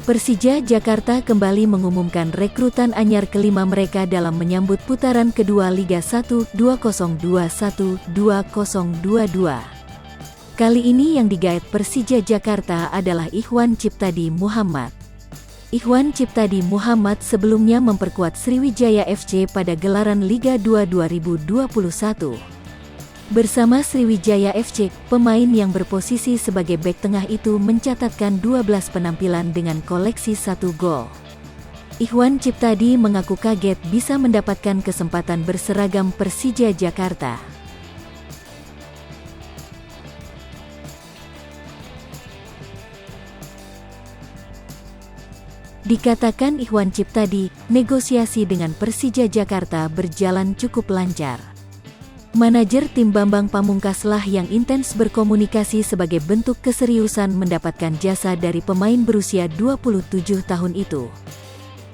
Persija Jakarta kembali mengumumkan rekrutan anyar kelima mereka dalam menyambut putaran kedua Liga 1 2021-2022. Kali ini yang digaet Persija Jakarta adalah Ikhwan Ciptadi Muhammad. Ikhwan Ciptadi Muhammad sebelumnya memperkuat Sriwijaya FC pada gelaran Liga 2 2021. Bersama Sriwijaya FC, pemain yang berposisi sebagai bek tengah itu mencatatkan 12 penampilan dengan koleksi 1 gol. Ikhwan Ciptadi mengaku kaget bisa mendapatkan kesempatan berseragam Persija Jakarta. Dikatakan Ikhwan Ciptadi, negosiasi dengan Persija Jakarta berjalan cukup lancar. Manajer tim Bambang Pamungkaslah yang intens berkomunikasi sebagai bentuk keseriusan mendapatkan jasa dari pemain berusia 27 tahun itu.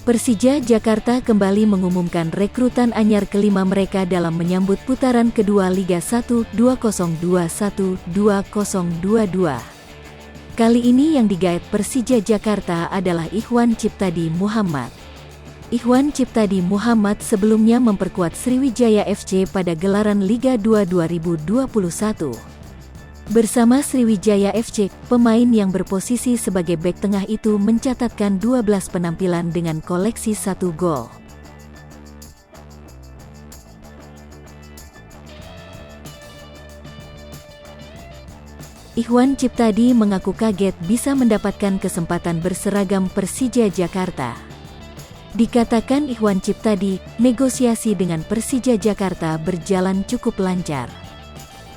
Persija Jakarta kembali mengumumkan rekrutan anyar kelima mereka dalam menyambut putaran kedua Liga 1 2021-2022. Kali ini yang digaet Persija Jakarta adalah Ikhwan Ciptadi Muhammad. Ikhwan Ciptadi Muhammad sebelumnya memperkuat Sriwijaya FC pada gelaran Liga 2 2021. Bersama Sriwijaya FC, pemain yang berposisi sebagai bek tengah itu mencatatkan 12 penampilan dengan koleksi 1 gol. Ikhwan Ciptadi mengaku kaget bisa mendapatkan kesempatan berseragam Persija Jakarta. Dikatakan Ikhwan Ciptadi, negosiasi dengan Persija Jakarta berjalan cukup lancar.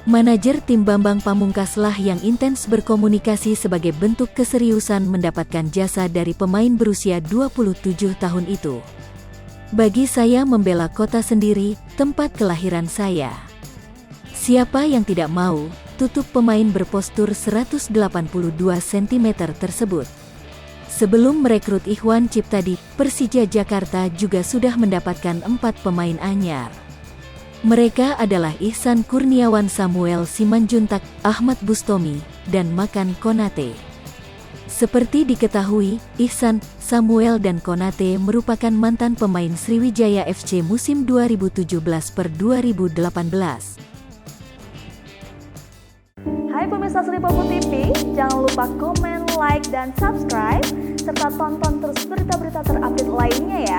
Manajer tim Bambang Pamungkaslah yang intens berkomunikasi sebagai bentuk keseriusan mendapatkan jasa dari pemain berusia 27 tahun itu. Bagi saya membela kota sendiri, tempat kelahiran saya. Siapa yang tidak mau tutup pemain berpostur 182 cm tersebut? Sebelum merekrut Ikhwan Ciptadi, Persija Jakarta juga sudah mendapatkan 4 pemain anyar. Mereka adalah Ihsan Kurniawan, Samuel Simanjuntak, Ahmad Bustomi, dan Makan Konate. Seperti diketahui, Ihsan, Samuel dan Konate merupakan mantan pemain Sriwijaya FC musim 2017-2018. Hai pemirsa Sri Popo TV, jangan lupa komen, like, dan subscribe, serta tonton terus berita-berita terupdate lainnya ya.